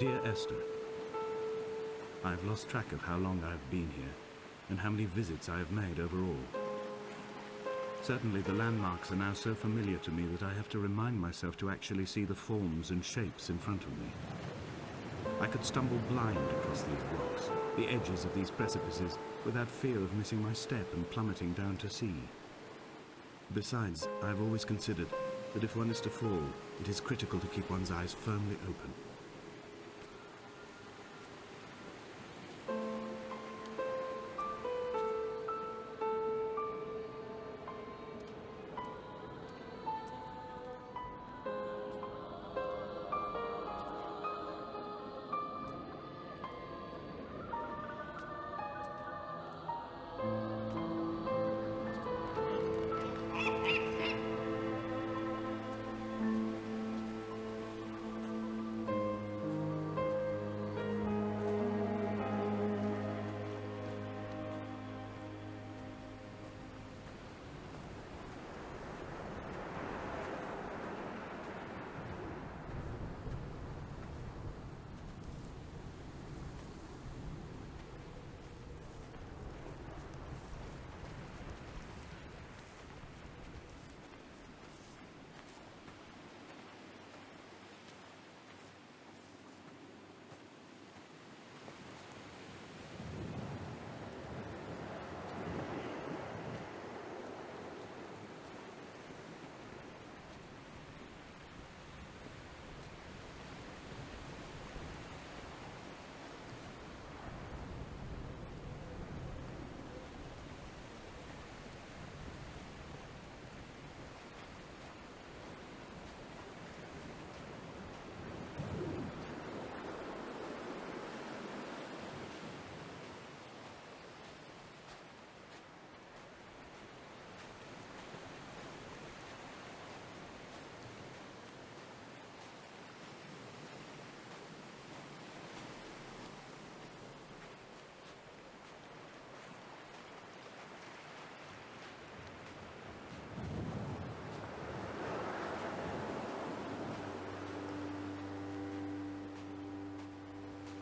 Dear Esther, I have lost track of how long I have been here and how many visits I have made overall. Certainly the landmarks are now so familiar to me that I have to remind myself to actually see the forms and shapes in front of me. I could stumble blind across these rocks, the edges of these precipices, without fear of missing my step and plummeting down to sea. Besides, I have always considered that if one is to fall, it is critical to keep one's eyes firmly open.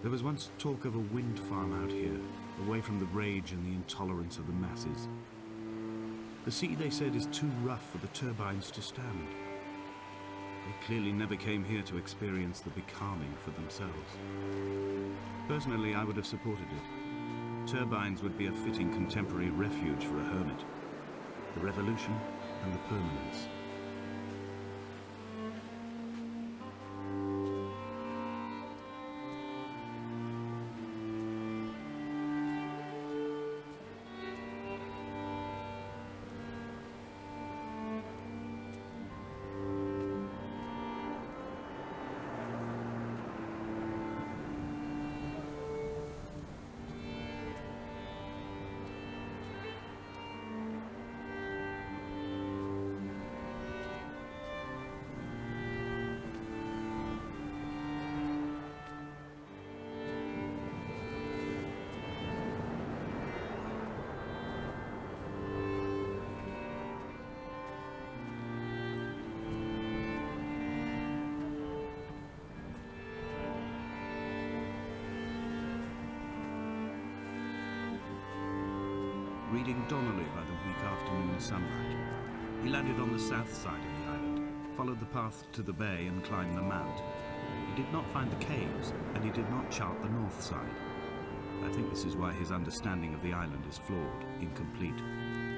There was once talk of a wind farm out here, away from the rage and the intolerance of the masses. The sea, they said, is too rough for the turbines to stand. They clearly never came here to experience the becalming for themselves. Personally, I would have supported it. Turbines would be a fitting contemporary refuge for a hermit. The revolution and the permanence. Reading Donnelly by the weak afternoon sunlight. He landed on the south side of the island, followed the path to the bay and climbed the mount. He did not find the caves, and he did not chart the north side. I think this is why his understanding of the island is flawed, incomplete.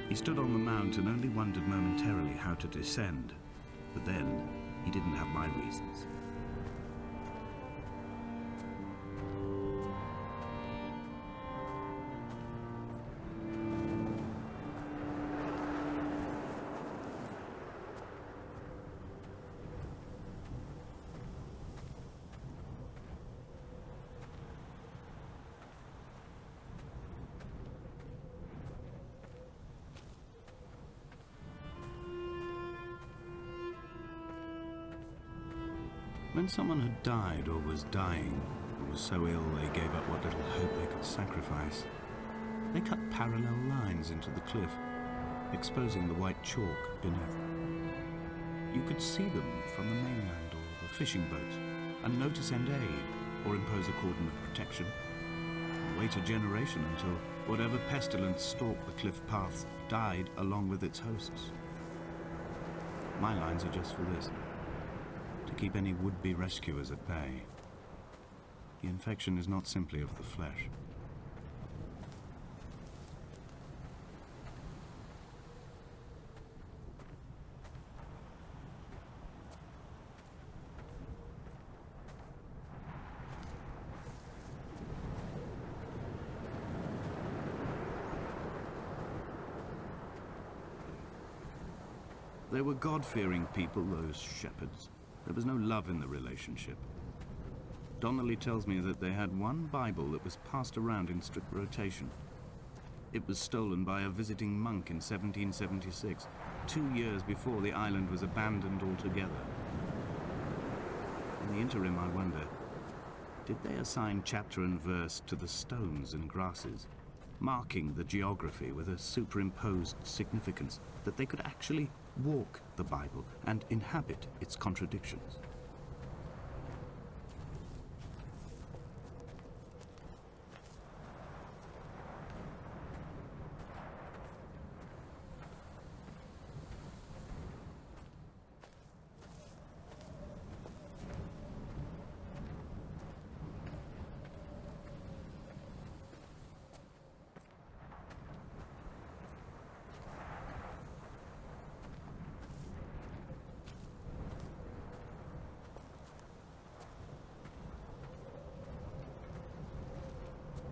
He stood on the mount and only wondered momentarily how to descend, but then he didn't have my reasons. When someone had died or was dying, or was so ill they gave up what little hope they could sacrifice, they cut parallel lines into the cliff, exposing the white chalk beneath. You could see them from the mainland or the fishing boats, and know to send aid, or impose a cordon of protection, or wait a generation until whatever pestilence stalked the cliff paths died along with its hosts. My lines are just for this, to keep any would-be rescuers at bay. The infection is not simply of the flesh. They were God-fearing people, those shepherds. There was no love in the relationship. Donnelly tells me that they had one Bible that was passed around in strict rotation. It was stolen by a visiting monk in 1776, 2 years before the island was abandoned altogether. In the interim, I wonder, did they assign chapter and verse to the stones and grasses, marking the geography with a superimposed significance that they could actually walk the Bible and inhabit its contradictions?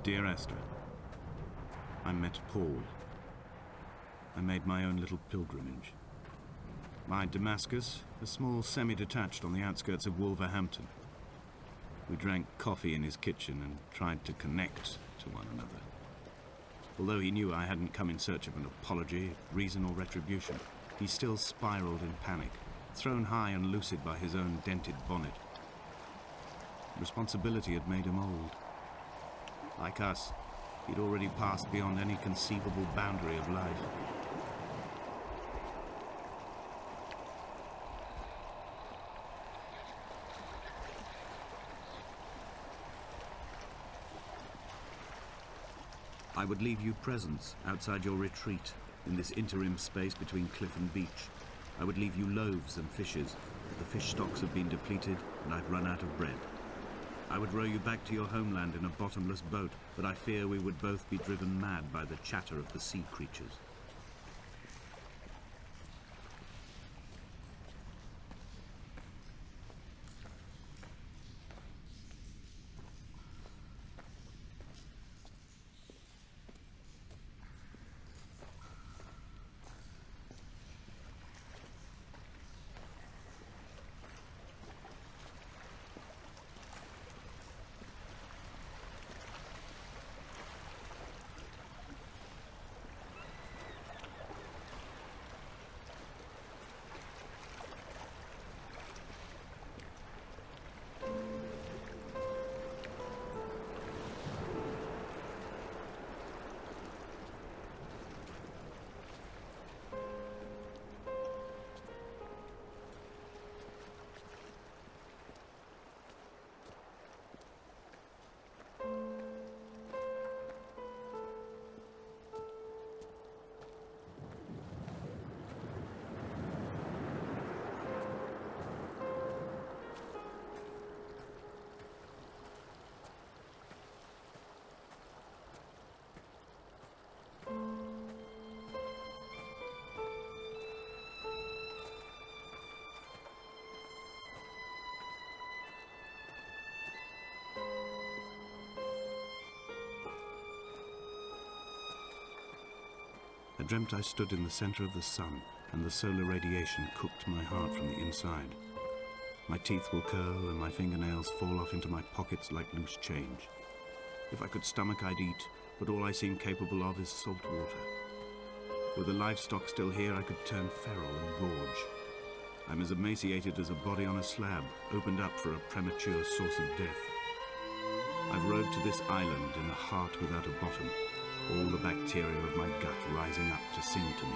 Dear Esther, I met Paul. I made my own little pilgrimage. My Damascus, a small semi-detached on the outskirts of Wolverhampton. We drank coffee in his kitchen and tried to connect to one another. Although he knew I hadn't come in search of an apology, reason or retribution, he still spiraled in panic, thrown high and lucid by his own dented bonnet. Responsibility had made him old. Like us, he'd already passed beyond any conceivable boundary of life. I would leave you presents outside your retreat in this interim space between cliff and beach. I would leave you loaves and fishes. The fish stocks have been depleted and I've run out of bread. I would row you back to your homeland in a bottomless boat, but I fear we would both be driven mad by the chatter of the sea creatures. I dreamt I stood in the center of the sun, and the solar radiation cooked my heart from the inside. My teeth will curl and my fingernails fall off into my pockets like loose change. If I could stomach, I'd eat, but all I seem capable of is salt water. With the livestock still here, I could turn feral and gorge. I'm as emaciated as a body on a slab, opened up for a premature source of death. I've rowed to this island in a heart without a bottom, all the bacteria of my gut rising up to sing to me.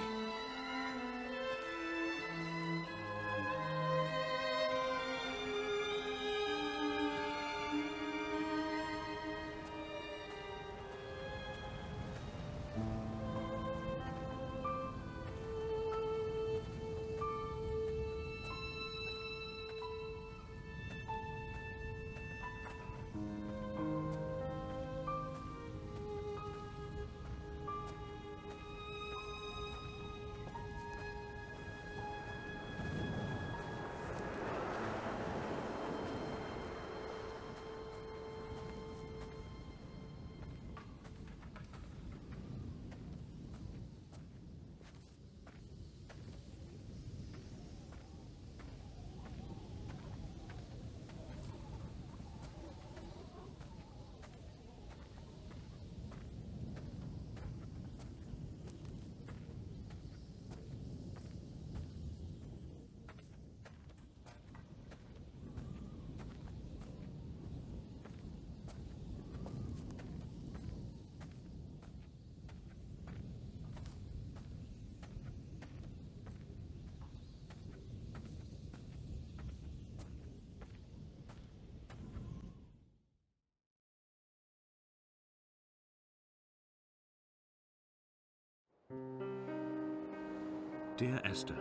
Dear Esther,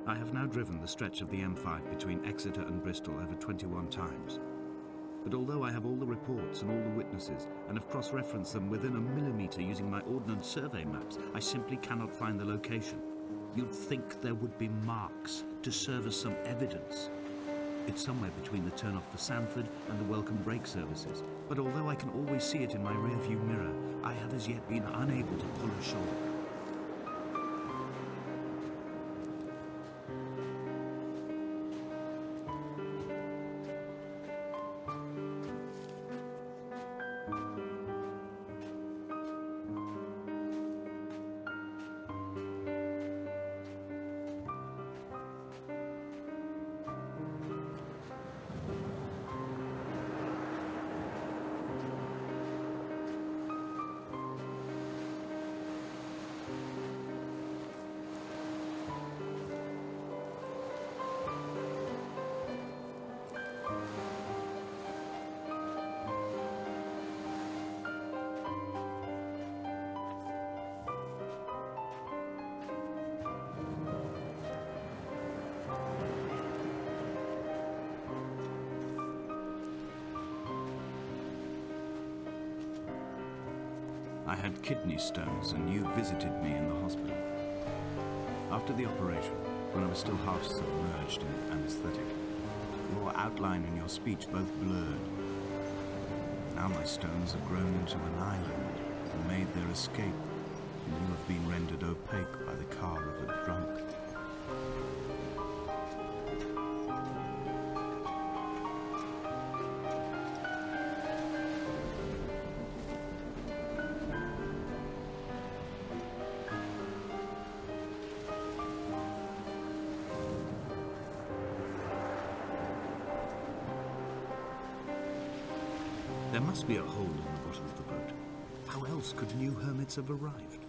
I have now driven the stretch of the M5 between Exeter and Bristol over 21 times. But although I have all the reports and all the witnesses and have cross-referenced them within a millimetre using my Ordnance Survey maps, I simply cannot find the location. You'd think there would be marks to serve as some evidence. It's somewhere between the turn-off for Sanford and the welcome brake services. But although I can always see it in my rear-view mirror, I have as yet been unable to pull ashore. I had kidney stones and you visited me in the hospital. After the operation, when I was still half submerged in anesthetic, your outline and your speech both blurred. Now my stones have grown into an island and made their escape, and you have been rendered opaque by the car of a drunk. There must be a hole in the bottom of the boat. How else could new hermits have arrived?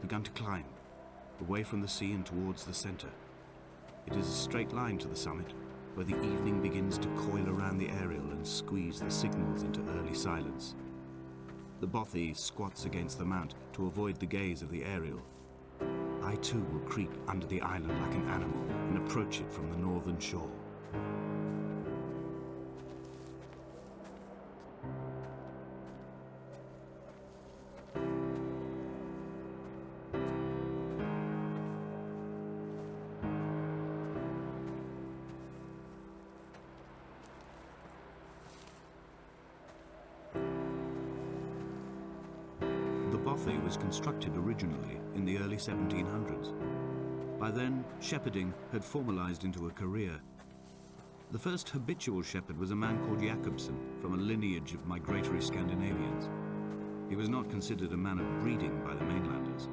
Begun to climb, away from the sea and towards the center. It is a straight line to the summit, where the evening begins to coil around the aerial and squeeze the signals into early silence. The bothy squats against the mount to avoid the gaze of the aerial. I too will creep under the island like an animal and approach it from the northern shore. The bothy was constructed originally in the early 1700s. By then, shepherding had formalized into a career. The first habitual shepherd was a man called Jakobsen, from a lineage of migratory Scandinavians. He was not considered a man of breeding by the mainlanders.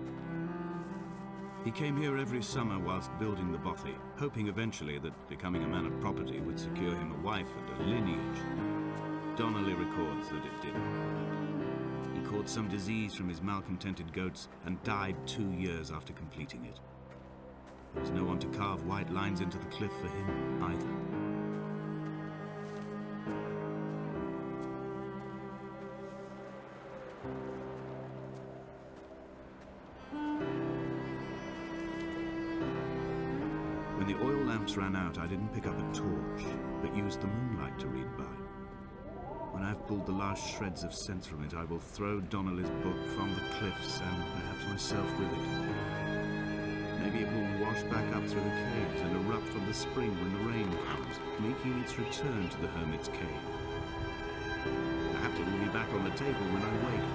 He came here every summer whilst building the bothy, hoping eventually that becoming a man of property would secure him a wife and a lineage. Donnelly records that it did not work. He caught some disease from his malcontented goats and died 2 years after completing it. There was no one to carve white lines into the cliff for him either. When the oil lamps ran out, I didn't pick up a torch, but used the moonlight to read by. When I've pulled the last shreds of sense from it, I will throw Donnelly's book from the cliffs and perhaps myself with it. Maybe it will wash back up through the caves and erupt from the spring when the rain comes, making its return to the hermit's cave. Perhaps it will be back on the table when I wake.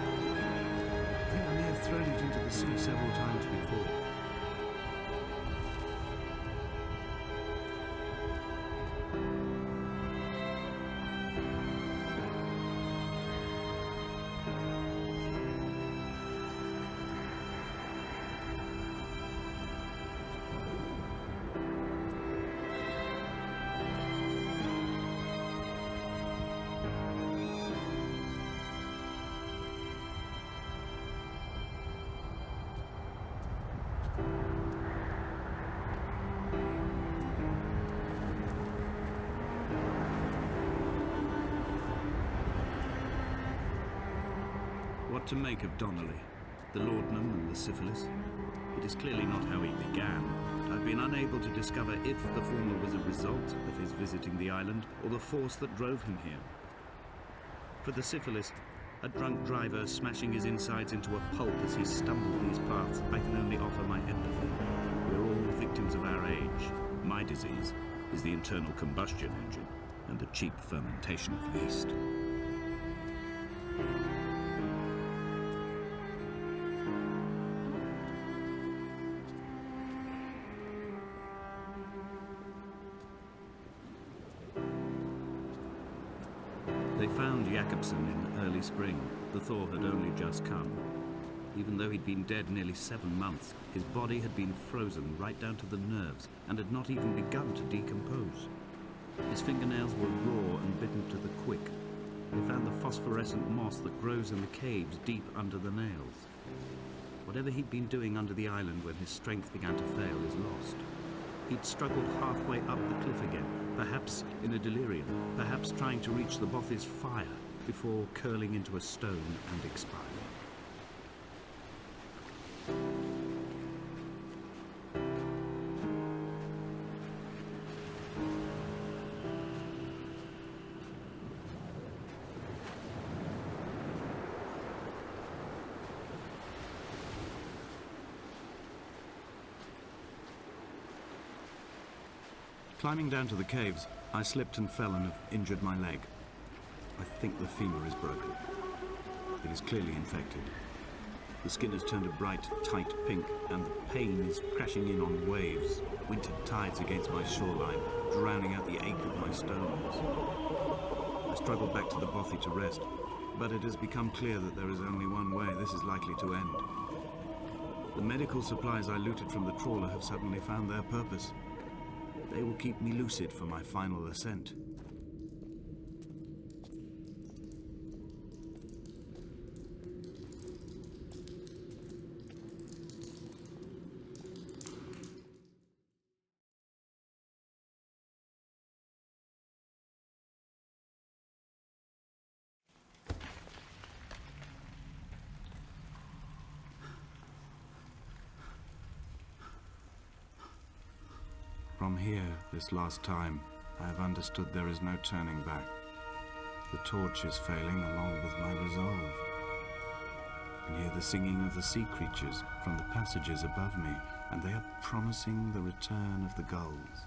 I think I may have thrown it into the sea several times before. What to make of Donnelly, the laudanum and the syphilis? It is clearly not how he began. I've been unable to discover if the former was a result of his visiting the island or the force that drove him here. For the syphilis, a drunk driver smashing his insides into a pulp as he stumbled these paths, I can only offer my empathy. We're all victims of our age. My disease is the internal combustion engine and the cheap fermentation of yeast. They found Jakobsen in early spring. The thaw had only just come. Even though he'd been dead nearly 7 months, his body had been frozen right down to the nerves and had not even begun to decompose. His fingernails were raw and bitten to the quick. They found the phosphorescent moss that grows in the caves deep under the nails. Whatever he'd been doing under the island when his strength began to fail is lost. He'd struggled halfway up the cliff again, perhaps in a delirium, perhaps trying to reach the Bothy's fire before curling into a stone and expiring. Climbing down to the caves, I slipped and fell and have injured my leg. I think the femur is broken. It is clearly infected. The skin has turned a bright, tight pink, and the pain is crashing in on waves, winter tides against my shoreline, drowning out the ache of my stones. I struggled back to the Bothy to rest, but it has become clear that there is only one way this is likely to end. The medical supplies I looted from the trawler have suddenly found their purpose. They will keep me lucid for my final ascent. From here, this last time, I have understood there is no turning back. The torch is failing along with my resolve. I can hear the singing of the sea creatures from the passages above me, and they are promising the return of the gulls.